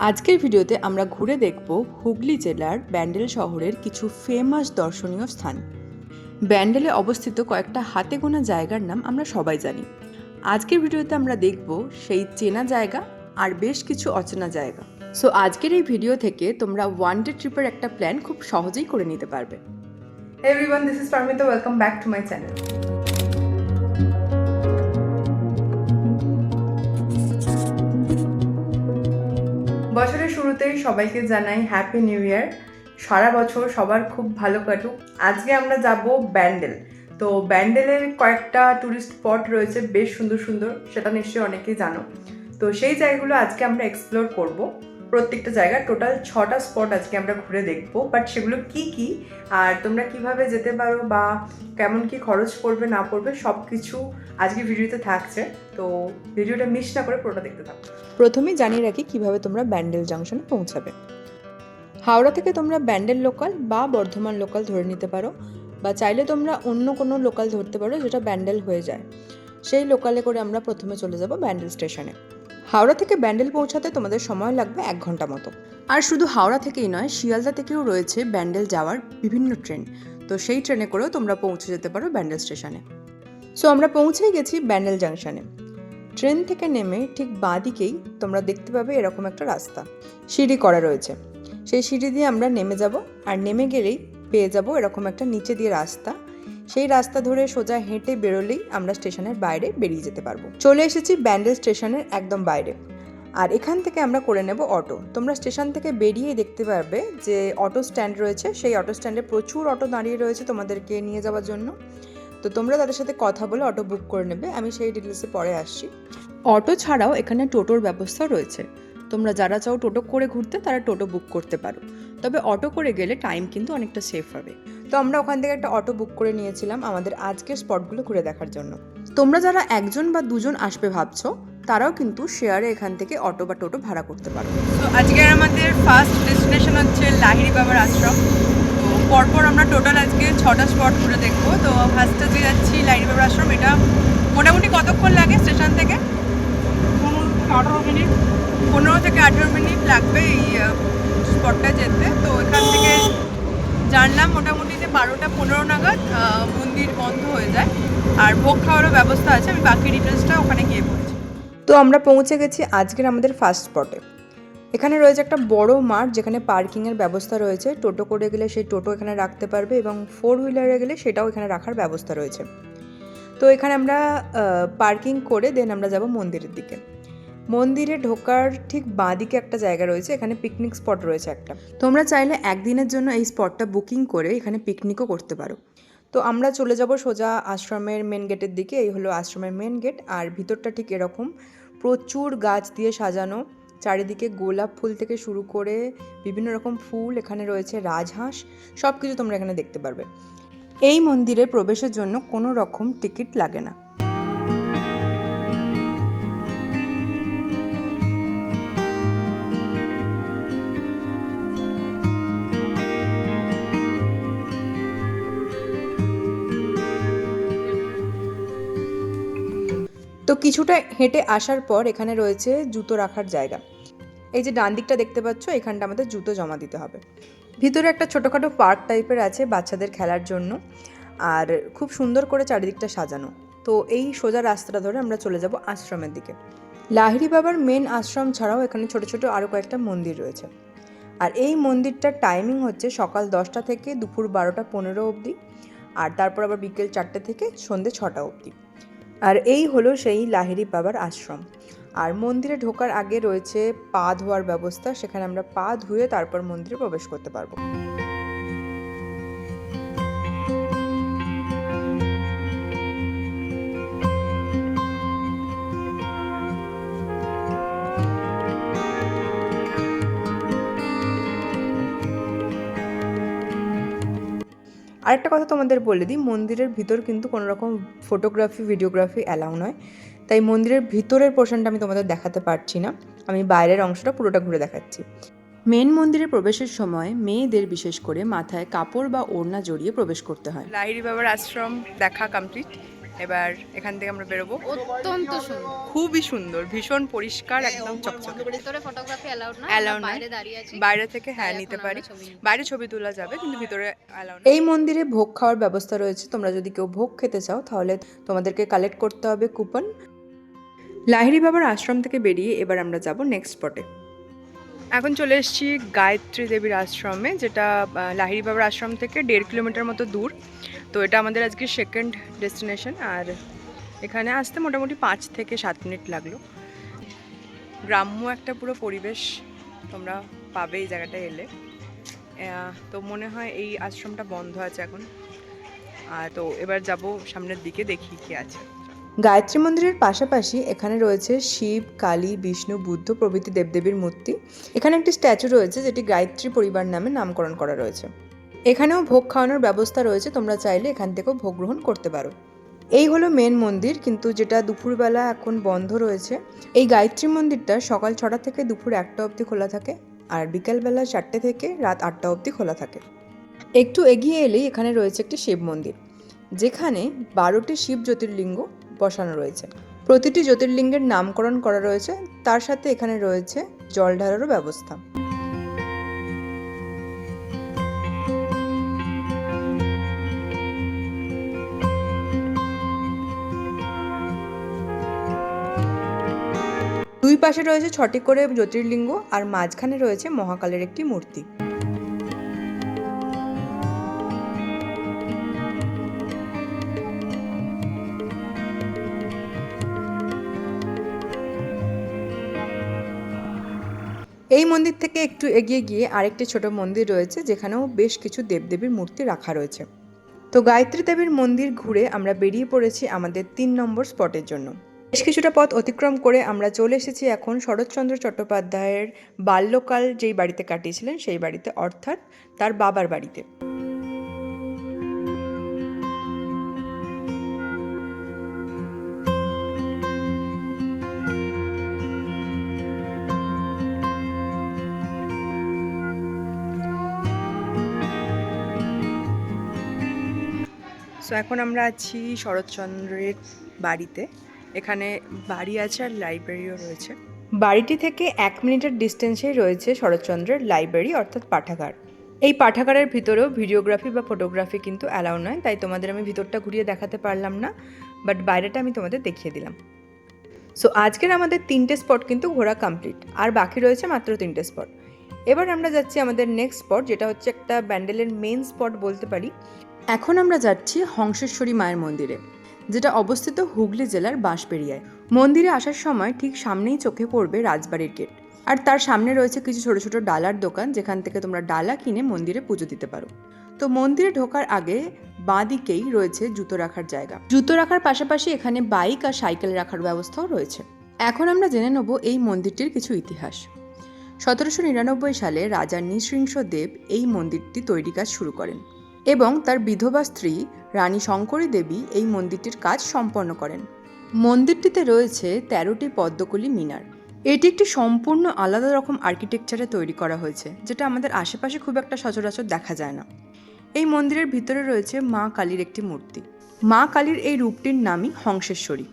আজকের ভিডিওতে আমরা ঘুরে দেখব হুগলি জেলার ব্যান্ডেল শহরের কিছু ফেমাস দর্শনীয় স্থান। ব্যান্ডেলে অবস্থিত কয়েকটা হাতে গোনা জায়গার নাম আমরা সবাই জানি। আজকের ভিডিওতে আমরা দেখব সেই চেনা জায়গা আর বেশ কিছু অচেনা জায়গা। সো আজকের এই ভিডিও থেকে তোমরা ওয়ান ডে ট্রিপের একটা প্ল্যান খুব সহজেই করে নিতে পারবে। Everyone, this is Parmita. Welcome back to my channel. বছরের শুরুতেই সবাইকে জানাই হ্যাপি নিউ ইয়ার। সারা বছর সবার খুব ভালো কাটুক। আজকে আমরা যাব ব্যান্ডেল। তো ব্যান্ডেলের কয়েকটা ট্যুরিস্ট স্পট রয়েছে বেশ সুন্দর সুন্দর, সেটা নিশ্চয়ই অনেকেই জানো। তো সেই জায়গাগুলো আজকে আমরা এক্সপ্লোর করব। প্রত্যেকটা জায়গা টোটাল 6টা স্পট আজকে আমরা ঘুরে দেখব। বাট সেগুলো কি কি আর তোমরা কিভাবে যেতে পারো বা কেমন কি খরচ পড়বে না পড়বে সব কিছু আজকে ভিডিওতে থাকছে। তো ভিডিওটা মিস না করে পুরোটা দেখতে থাকো। প্রথমেই জানিয়ে রাখি কিভাবে তোমরা ব্যান্ডেল জাংশনে পৌঁছাবে। হাওড়া থেকে তোমরা ব্যান্ডেল লোকাল বা বর্ধমান লোকাল ধরে নিতে পারো, বা চাইলে তোমরা অন্য কোনো লোকাল ধরতে পারো যেটা ব্যান্ডেল হয়ে যায়। সেই লোকালে করে আমরা প্রথমে চলে যাব ব্যান্ডেল স্টেশনে। হাওড়া থেকে ব্যান্ডেল পৌঁছাতে তোমাদের সময় লাগবে 1 ঘন্টা মতো। আর শুধু হাওড়া থেকেই নয়, শিয়ালদা থেকেও রয়েছে ব্যান্ডেল যাওয়ার বিভিন্ন ট্রেন। তো সেই ট্রেনে করেও তোমরা পৌঁছে যেতে পারো ব্যান্ডেল স্টেশনে। সো আমরা পৌঁছেই গেছি ব্যান্ডেল জাংশনে। ট্রেন থেকে নেমে ঠিক বাঁ দিকেই তোমরা দেখতে পাবে এরকম একটা রাস্তা, সিঁড়ি করা রয়েছে। সেই সিঁড়ি দিয়ে আমরা নেমে যাব, আর নেমে গেলেই পেয়ে যাব এরকম একটা নিচে দিয়ে রাস্তা। সেই রাস্তা ধরে সোজা হেঁটে বেরোলেই আমরা স্টেশনের বাইরে বেরিয়ে যেতে পারবো। চলে এসেছি ব্যান্ডেল স্টেশনের একদম বাইরে। আর এখান থেকে আমরা করে নেব অটো। তোমরা স্টেশন থেকে বেরিয়েই দেখতে পারবে যে অটো স্ট্যান্ড রয়েছে। সেই অটো স্ট্যান্ডে প্রচুর অটো দাঁড়িয়ে রয়েছে তোমাদেরকে নিয়ে যাওয়ার জন্য। তো তোমরা তাদের সাথে কথা বলে অটো বুক করে নেবে। আমি সেই ডিটেলসে পরে আসছি। অটো ছাড়াও এখানে টোটোর ব্যবস্থা রয়েছে। তোমরা যারা চাও টোটো করে ঘুরতে তারা টোটো বুক করতে পারো, তবে অটো করে গেলে টাইম কিন্তু অনেকটা সেফ হবে। তো আমরা ওখান থেকে একটা অটো বুক করে নিয়েছিলাম আমাদের আজকের স্পটগুলো ঘুরে দেখার জন্য। তোমরা যারা 1জন বা 2জন আসবে ভাবছো, তারাও কিন্তু শেয়ারে এখান থেকে অটো বা টোটো ভাড়া করতে পারো। তো আজকের আমাদের ফার্স্ট ডেস্টিনেশন হচ্ছে লাহিড়ী বাবার আশ্রম। তো পরপর আমরা টোটাল আজকে 6টা স্পট ঘুরে দেখবো। তো ফার্স্টে যে যাচ্ছি লাহিড়ী বাবার আশ্রম। এটা মোটামুটি কতক্ষণ লাগে স্টেশন থেকে? 15 থেকে 18 মিনিট লাগবে এই স্পটটা যেতে। তো এখান থেকে জানলাম মোটামুটি যে 12টা 15 নাগাদ মন্দির বন্ধ হয়ে যায়, আর ভোগ খাওয়ারও ব্যবস্থা আছে। আমি বাকি ডিটেলসটা ওখানে গিয়ে বলছি। তো আমরা পৌঁছে গেছি আজকের আমাদের ফার্স্ট স্পটে। এখানে রয়েছে একটা বড় মাঠ যেখানে পার্কিংয়ের ব্যবস্থা রয়েছে। টোটো করে গেলে সেই টোটো এখানে রাখতে পারবে, এবং 4 হুইলারে গেলে সেটাও এখানে রাখার ব্যবস্থা রয়েছে। তো এখানে আমরা পার্কিং করে দেন আমরা যাব মন্দিরের দিকে। মন্দিরে ঢোকার ঠিক বাঁ দিকে একটা জায়গা রয়েছে, এখানে পিকনিক স্পট রয়েছে একটা। তোমরা চাইলে একদিনের জন্য এই স্পটটা বুকিং করে এখানে পিকনিকও করতে পারো। তো আমরা চলে যাব সোজা আশ্রমের মেন গেটের দিকে। এই হলো আশ্রমের মেন গেট। আর ভিতরটা ঠিক এরকম, প্রচুর গাছ দিয়ে সাজানো। চারিদিকে গোলাপ ফুল থেকে শুরু করে বিভিন্ন রকম ফুল, এখানে রয়েছে রাজহাঁস, সব কিছু তোমরা এখানে দেখতে পারবে। এই মন্দিরে প্রবেশের জন্য কোনো রকম টিকিট লাগে না। তো কিছুটা হেঁটে আসার পর এখানে রয়েছে জুতো রাখার জায়গা। এই যে ডান দিকটা দেখতে পাচ্ছ, এখানটা আমাদের জুতো জমা দিতে হবে। ভিতরে একটা ছোটোখাটো পার্ক টাইপের আছে বাচ্চাদের খেলার জন্য, আর খুব সুন্দর করে চারিদিকটা সাজানো। তো এই সোজা রাস্তাটা ধরে আমরা চলে যাব আশ্রমের দিকে। লাহিড়ী বাবার মেন আশ্রম ছাড়াও এখানে ছোটো ছোটো আরও কয়েকটা মন্দির রয়েছে। আর এই মন্দিরটার টাইমিং হচ্ছে সকাল 10টা থেকে দুপুর 12টা 15 অবধি, আর তারপর আবার বিকেল 4টে থেকে সন্ধ্যে 6টা অবধি। আর এই হলো সেই লাহিড়ী বাবার আশ্রম। আর মন্দিরে ঢোকার আগে রয়েছে পা ধোয়ার ব্যবস্থা, সেখানে আমরা পা ধুয়ে তারপর মন্দিরে প্রবেশ করতে পারবো। আরেকটা কথা তোমাদের বলে দিই, মন্দিরের ভিতর কিন্তু কোনো রকম ফটোগ্রাফি ভিডিওগ্রাফি অ্যালাউ নয়। তাই মন্দিরের ভিতরের পোর্শনটা আমি তোমাদের দেখাতে পারছি না, আমি বাইরের অংশটা পুরোটা ঘুরে দেখাচ্ছি। মেন মন্দিরে প্রবেশের সময় মেয়েদের বিশেষ করে মাথায় কাপড় বা ওড়না জড়িয়ে প্রবেশ করতে হয়। লাহিড়ী বাবার আশ্রম দেখা কমপ্লিট। এবার এখান থেকে আমরা বেরোবো। অত্যন্ত সুন্দর, খুবই সুন্দর, ভীষণ পরিষ্কার, একদম চকচকে। ভিতরে ফটোগ্রাফি অ্যালাউড না, Allowed আমরা নয়। বাইরে দাঁড়িয়ে আছি। বাইরে থেকে হ্যাঁ তাই নিতে এখন পারি, আমরা ছবি নিচ্ছি। বাইরে ছবি তোলা যাবে কিন্তু ভিতরে অ্যালাউ এই মন্দিরে ভোগ খাওয়ার ব্যবস্থা রয়েছে। তোমরা যদি কেউ ভোগ খেতে চাও তাহলে তোমাদেরকে কালেক্ট করতে হবে কুপন। লাহিড়ী বাবার আশ্রম থেকে বেরিয়ে এবার আমরা যাব নেক্সট স্পটে। এখন চলে এসেছি গায়ত্রী দেবীর আশ্রমে, যেটা লাহিড়ী বাবার আশ্রম থেকে 1.5 কিলোমিটার মতো দূর। তো এটা আমাদের আজকে সেকেন্ড ডেস্টিনেশন, আর এখানে আসতে মোটামুটি 5 থেকে 7 মিনিট লাগলো। গ্রাম্য একটা পুরো পরিবেশ তোমরা পাবে এই জায়গাটায় এলে। তো মনে হয় এই আশ্রমটা বন্ধ আছে এখন। তো এবার যাব সামনের দিকে, দেখি কি আছে। গায়ত্রী মন্দিরের পাশাপাশি এখানে রয়েছে শিব, কালী, বিষ্ণু, বুদ্ধ প্রভৃতি দেবদেবীর মূর্তি। এখানে একটি স্ট্যাচু রয়েছে যেটি গায়ত্রী পরিবার নামে নামকরণ করা রয়েছে। এখানেও ভোগ খাওয়ানোর ব্যবস্থা রয়েছে, তোমরা চাইলে এখান থেকেও ভোগ গ্রহণ করতে পারো। এই হলো মেন মন্দির, কিন্তু যেটা দুপুরবেলা এখন বন্ধ রয়েছে। এই গায়ত্রী মন্দিরটা সকাল 6টা থেকে দুপুর 1টা অবধি খোলা থাকে, আর বিকালবেলা 4টে থেকে রাত 8টা অবধি খোলা থাকে। একটু এগিয়ে এলেই এখানে রয়েছে একটি শিব মন্দির, যেখানে 12টি শিব জ্যোতির্লিঙ্গ বসানো রয়েছে। প্রতিটি জ্যোতির্লিঙ্গের নামকরণ করা রয়েছে, তার সাথে এখানে রয়েছে জল ঢালারও ব্যবস্থা। দুই পাশে রয়েছে 6টি করে জ্যোতির্লিঙ্গ, আর মাঝখানে রয়েছে মহাকালের একটি মূর্তি। এই মন্দির থেকে একটু এগিয়ে গিয়ে আরেকটি ছোট মন্দির রয়েছে, যেখানেও বেশ কিছু দেবদেবীর মূর্তি রাখা রয়েছে। তো গায়ত্রী দেবীর মন্দির ঘুরে আমরা বেরিয়ে পড়েছি আমাদের 3 নম্বর স্পটের জন্য। বেশ কিছুটা পথ অতিক্রম করে আমরা চলে এসেছি এখন শরৎচন্দ্র চট্টোপাধ্যায়ের বাল্যকাল যেই বাড়িতে কাটিয়েছিলেন সেই বাড়িতে, অর্থাৎ তার বাবার বাড়িতে। সো এখন আমরা আছি শরৎচন্দ্রের বাড়িতে। এখানে বাড়ি আছে আর লাইব্রেরিও রয়েছে। বাড়িটি থেকে 1 মিনিটের ডিস্টেন্সেই রয়েছে শরৎচন্দ্রের লাইব্রেরি অর্থাৎ পাঠাগার। এই পাঠাগারের ভিতরেও ভিডিওগ্রাফি বা ফটোগ্রাফি কিন্তু অ্যালাউ নয়, তাই তোমাদের আমি ভিতরটা ঘুরিয়ে দেখাতে পারলাম না, বাট বাইরেটা আমি তোমাদের দেখিয়ে দিলাম। সো আজকের আমাদের 3টে স্পট কিন্তু ঘোরা কমপ্লিট, আর বাকি রয়েছে মাত্র 3টে স্পট। এবার আমরা যাচ্ছি আমাদের নেক্সট স্পট, যেটা হচ্ছে একটা ব্যান্ডেলের মেন স্পট বলতে পারি। এখন আমরা যাচ্ছি হংসেশ্বরী মায়ের মন্দিরে, যেটা অবস্থিত হুগলি জেলার বাঁশবেড়িয়ায়। মন্দিরে আসার সময় ঠিক সামনেই চোখে পড়বে রাজবাড়ির গেট, আর তার সামনে রয়েছে কিছু ছোট ছোট ডালার দোকান, যেখান থেকে তোমরা ডালা কিনে মন্দিরে পুজো দিতে পারো। তো মন্দিরে ঢোকার আগে বাঁ দিকেই রয়েছে জুতো রাখার জায়গা। জুতো রাখার পাশাপাশি এখানে বাইক আর সাইকেল রাখার ব্যবস্থাও রয়েছে। এখন আমরা জেনে নেব এই মন্দিরটির কিছু ইতিহাস। 1799 সালে রাজা নৃসিংহদেব এই মন্দিরটি তৈরি কাজ শুরু করেন এবং তার বিধবা স্ত্রী রানী শঙ্করী দেবী এই মন্দিরটির কাজ সম্পন্ন করেন। মন্দিরটিতে রয়েছে 13টি পদ্মকলি মিনার। এটি একটি সম্পূর্ণ আলাদা রকম আর্কিটেকচারে তৈরি করা হয়েছে, যেটা আমাদের আশেপাশে খুব একটা সচরাচর দেখা যায় না। এই মন্দিরের ভিতরে রয়েছে মা কালীর একটি মূর্তি। মা কালীর এই রূপটির নামই হংসেশ্বরী।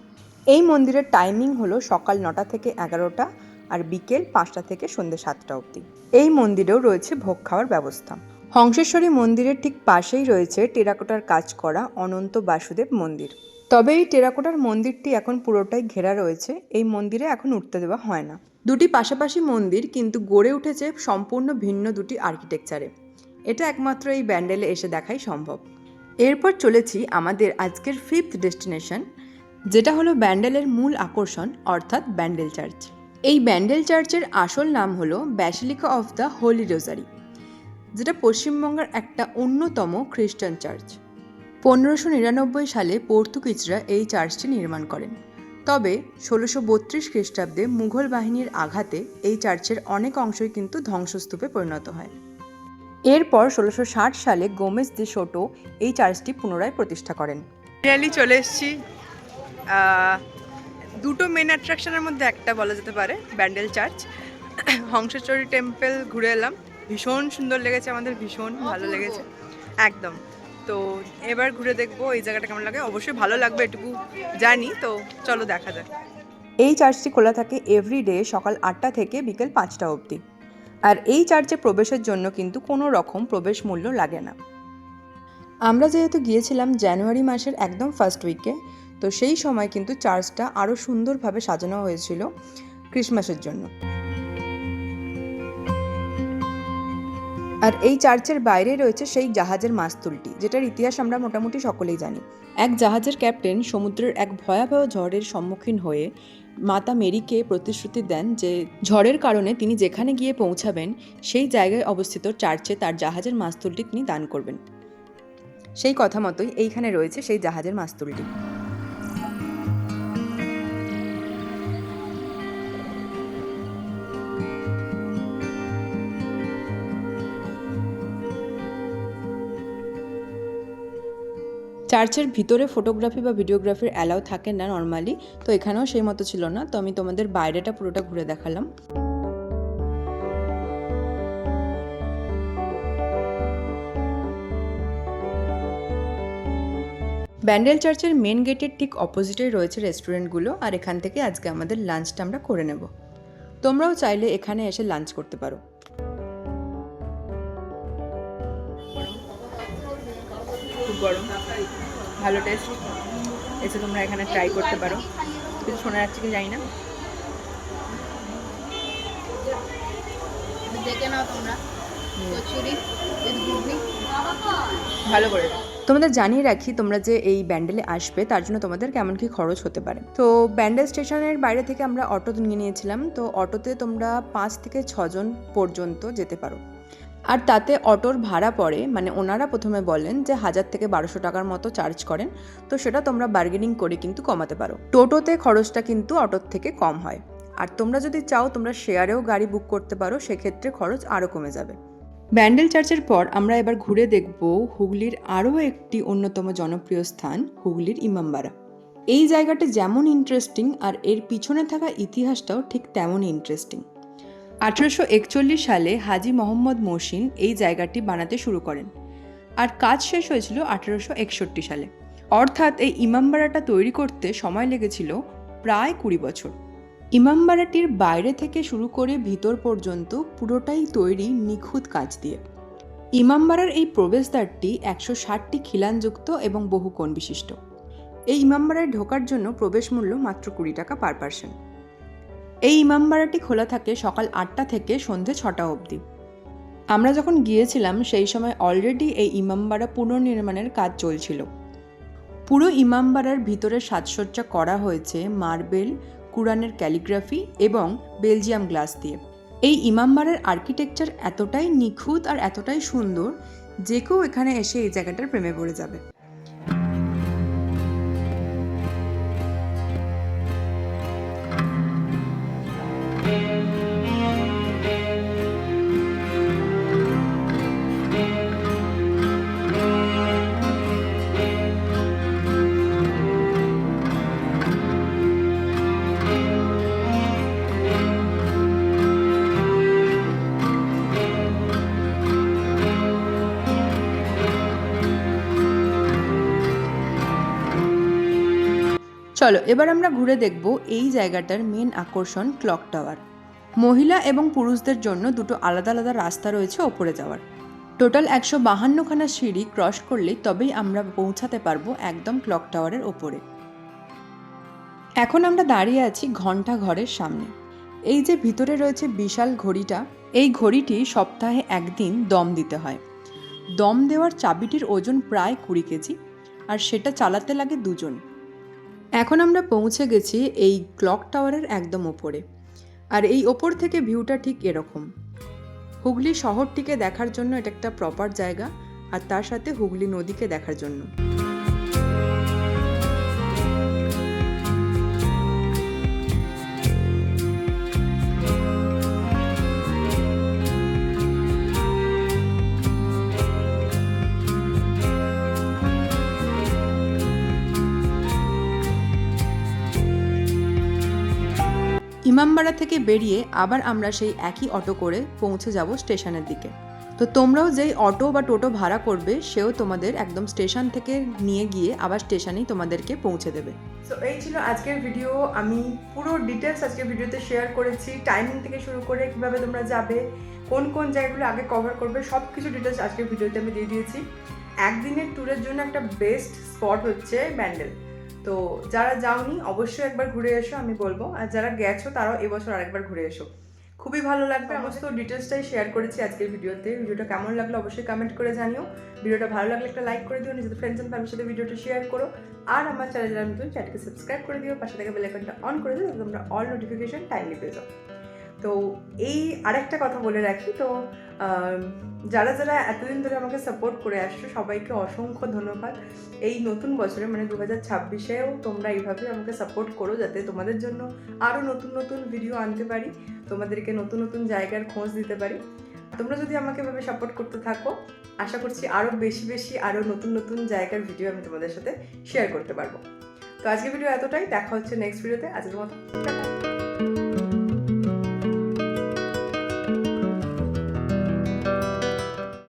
এই মন্দিরের টাইমিং হলো সকাল 9টা থেকে 11টা আর বিকেল 5টা থেকে সন্ধ্যে 7টা অবধি। এই মন্দিরেও রয়েছে ভোগ খাওয়ার ব্যবস্থা। হংসেশ্বরী মন্দিরের ঠিক পাশেই রয়েছে টেরাকোটার কাজ করা অনন্ত বাসুদেব মন্দির। তবে এই টেরাকোটার মন্দিরটি এখন পুরোটাই ঘেরা রয়েছে, এই মন্দিরে এখন উঠতে দেওয়া হয় না। দুটি পাশাপাশি মন্দির, কিন্তু গড়ে উঠেছে সম্পূর্ণ ভিন্ন দুটি আর্কিটেকচারে। এটা একমাত্র এই ব্যান্ডেলে এসে দেখাই সম্ভব। এরপর চলেছি আমাদের আজকের 5th ডেস্টিনেশন, যেটা হলো ব্যান্ডেলের মূল আকর্ষণ অর্থাৎ ব্যান্ডেল চার্চ। এই ব্যান্ডেল চার্চের আসল নাম হলো ব্যাসিলিকা অফ দ্য হোলি রোজারি, যেটা পশ্চিমবঙ্গের একটা অন্যতম খ্রিস্টান চার্চ। 1599 সালে পর্তুগিজরা এই চার্চটি নির্মাণ করেন। তবে 1632 খ্রিস্টাব্দে মুঘল বাহিনীর আঘাতে এই চার্চের অনেক অংশই কিন্তু ধ্বংসস্তূপে পরিণত হয়। এরপর 1660 সালে গোমেজ দে সোটো এই চার্চটি পুনরায় প্রতিষ্ঠা করেন। রিয়ালি চলে এসেছি দুটো মেন অ্যাট্রাকশনের মধ্যে একটা বলা যেতে পারে ব্যান্ডেল চার্চ। হংসেশ্বরী টেম্পল ঘুরে এলাম, ভীষণ সুন্দর লেগেছে আমাদের, ভীষণ ভালো লেগেছে একদম। তো এবার ঘুরে দেখবো এই জায়গাটা কেমন লাগে। অবশ্যই ভালো লাগবে এটুকু জানি, তো চলো দেখা যাক। এই চার্চটি খোলা থাকে এভরিডে সকাল 8টা থেকে বিকেল 5টা অবধি। আর এই চার্চে প্রবেশের জন্য কিন্তু কোনো রকম প্রবেশ মূল্য লাগে না। আমরা যেহেতু গিয়েছিলাম জানুয়ারি মাসের একদম ফার্স্ট উইকে, তো সেই সময় কিন্তু চার্চটা আরও সুন্দরভাবে সাজানো হয়েছিল ক্রিসমাসের জন্য। আর এই চার্চের বাইরে রয়েছে সেই জাহাজের মাস্তুলটি, যেটার ইতিহাস আমরা মোটামুটি সকলেই জানি। এক জাহাজের ক্যাপ্টেন সমুদ্রের এক ভয়াবহ ঝড়ের সম্মুখীন হয়ে মাতা মেরিকে প্রতিশ্রুতি দেন যে ঝড়ের কারণে তিনি যেখানে গিয়ে পৌঁছাবেন সেই জায়গায় অবস্থিত চার্চে তার জাহাজের মাস্তুলটি তিনি দান করবেন। সেই কথা মতোই এইখানে রয়েছে সেই জাহাজের মাস্তুলটি। চার্চের ভিতরে ফটোগ্রাফি বা ভিডিওগ্রাফির অ্যালাউ থাকে না নর্মালি, তো এখানেও সেই মতো ছিল না। তো আমি তোমাদের বাইরেটা পুরোটা ঘুরে দেখালাম। ব্যান্ডেল চার্চের মেন গেটের ঠিক অপোজিটেই রয়েছে রেস্টুরেন্টগুলো, আর এখান থেকে আজকে আমাদের লাঞ্চটা আমরা করে নেব। তোমরাও চাইলে এখানে এসে লাঞ্চ করতে পারো। খুব গরম, ভালো টেস্ট, এসে তোমরা এখানে ট্রাই করতে পারো। কিছু শোনা যাচ্ছে কি জানি না। দেখে নাও তোমরা কচুরি উইথ ঘুগনি ভালো করে। তোমাদের জানিয়ে রাখি, তোমরা যে এই ব্যান্ডেলে আসবে তার জন্য তোমাদের কেমন কি খরচ হতে পারে। তো ব্যান্ডেল স্টেশনের বাইরে থেকে আমরা অটো নিয়ে নিয়েছিলাম। তো অটোতে তোমরা 5 থেকে 6 জন পর্যন্ত যেতে পারো। আর তাতে অটোর ভাড়া পড়ে, মানে ওনারা প্রথমে বলেন যে 1000 থেকে 1200 টাকার মতো চার্জ করেন। তো সেটা তোমরা বার্গেনিং করে কিন্তু কমাতে পারো। টোটোতে খরচটা কিন্তু অটোর থেকে কম হয়। আর তোমরা যদি চাও তোমরা শেয়ারেও গাড়ি বুক করতে পারো, সেক্ষেত্রে খরচ আরও কমে যাবে। ব্যান্ডেল চার্চের পর আমরা এবার ঘুরে দেখব হুগলির আরও একটি অন্যতম জনপ্রিয় স্থান, হুগলির ইমামবাড়া। এই জায়গাটা যেমন ইন্টারেস্টিং আর এর পিছনে থাকা ইতিহাসটাও ঠিক তেমনই ইন্টারেস্টিং। 1841 সালে হাজি মোহাম্মদ মহসিন এই জায়গাটি বানাতে শুরু করেন, আর কাজ শেষ হয়েছিল 1861 সালে। অর্থাৎ এই ইমামবাড়াটা তৈরি করতে সময় লেগেছিল প্রায় 20 বছর। ইমামবাড়াটির বাইরে থেকে শুরু করে ভিতর পর্যন্ত পুরোটাই তৈরি নিখুঁত কাজ দিয়ে। ইমামবাড়ার এই প্রবেশদ্বারটি 160টি খিলানযুক্ত এবং বহু কোণ বিশিষ্ট। এই ইমামবাড়ায় ঢোকার জন্য প্রবেশ মূল্য মাত্র 20 টাকা পার পার্সন। এই ইমামবাড়াটি খোলা থাকে সকাল 8টা থেকে সন্ধে 6টা অবধি। আমরা যখন গিয়েছিলাম সেই সময় অলরেডি এই ইমামবাড়া পুনর্নির্মাণের কাজ চলছিল। পুরো ইমামবাড়ার ভিতরে সাজসজ্জা করা হয়েছে মার্বেল, কুরআনের ক্যালিগ্রাফি এবং বেলজিয়াম গ্লাস দিয়ে। এই ইমামবাড়ার আর্কিটেকচার এতটাই নিখুঁত আর এতটাই সুন্দর, যে কেউ এখানে এসে এই জায়গাটার প্রেমে পড়ে যাবে। চলো এবার আমরা ঘুরে দেখব এই জায়গাটার মেন আকর্ষণ ক্লক টাওয়ার। মহিলা এবং পুরুষদের জন্য দুটো আলাদা আলাদা রাস্তা রয়েছে ওপরে যাওয়ার। টোটাল 152খানা সিঁড়ি ক্রস করলেই তবেই আমরা পৌঁছাতে পারবো একদম ক্লক টাওয়ারের ওপরে। এখন আমরা দাঁড়িয়ে আছি ঘন্টা ঘরের সামনে। এই যে ভিতরে রয়েছে বিশাল ঘড়িটা, এই ঘড়িটি সপ্তাহে একদিন দম দিতে হয়। দম দেওয়ার চাবিটির ওজন প্রায় 20 কেজি, আর সেটা চালাতে লাগে 2 জন। এখন আমরা পৌঁছে গেছি এই ক্লক টাওয়ারের একদম ওপরে, আর এই ওপর থেকে ভিউটা ঠিক এরকম। হুগলি শহরটিকে দেখার জন্য এটা একটা প্রপার জায়গা, আর তার সাথে হুগলি নদীকে দেখার জন্য। ইমামবাড়া থেকে বেরিয়ে আবার আমরা সেই একই অটো করে পৌঁছে যাব স্টেশনের দিকে। তো তোমরাও যেই অটো বা টোটো ভাড়া করবে সেও তোমাদের একদম স্টেশন থেকে নিয়ে গিয়ে আবার স্টেশনেই তোমাদেরকে পৌঁছে দেবে। সো এই ছিল আজকের ভিডিও। আমি পুরো ডিটেলস আজকের ভিডিওতে শেয়ার করেছি, টাইমিং থেকে শুরু করে কীভাবে তোমরা যাবে, কোন কোন জায়গাগুলো আগে কভার করবে, সব কিছু ডিটেলস আজকের ভিডিওতে আমি দিয়ে দিয়েছি। একদিনের ট্যুরের জন্য একটা বেস্ট স্পট হচ্ছে ব্যান্ডেল। তো যারা যাওনি অবশ্যই একবার ঘুরে এসো আমি বলবো, আর যারা গেছো তারাও এবছর আরেকবার ঘুরে এসো, খুবই ভালো লাগবে। সমস্ত ডিটেলসটাই শেয়ার করেছি আজকের ভিডিওতে। ভিডিওটা কেমন লাগলো অবশ্যই কমেন্ট করে জানিও। ভিডিওটা ভালো লাগলে একটা লাইক করে দিও, নিজেদের ফ্রেন্ডস অ্যান্ড ফ্যামিলির সাথে ভিডিওটা শেয়ার করো, আর আমার চ্যানেল যারা নতুন চ্যানেলকে সাবস্ক্রাইব করে দিও, পাশে থেকে বেল আইকনটা অন করে দিও যাতে তোমরা অল নোটিফিকেশন টাইমলি পেয়ে যাও। তো এই আরেকটা কথা বলে রাখি, তো যারা যারা এতদিন ধরে আমাকে সাপোর্ট করে আসছো সবাইকে অসংখ্য ধন্যবাদ। এই নতুন বছরে মানে 2026-এও তোমরা এইভাবে আমাকে সাপোর্ট করো যাতে তোমাদের জন্য আরও নতুন নতুন ভিডিও আনতে পারি, তোমাদেরকে নতুন নতুন জায়গার খোঁজ দিতে পারি। তোমরা যদি আমাকে এভাবে সাপোর্ট করতে থাকো আশা করছি আরও বেশি বেশি আরও নতুন নতুন জায়গার ভিডিও আমি তোমাদের সাথে শেয়ার করতে পারবো। তো আজকের ভিডিও এতটাই, দেখা হচ্ছে নেক্সট ভিডিওতে। আজকের মতো টাটা।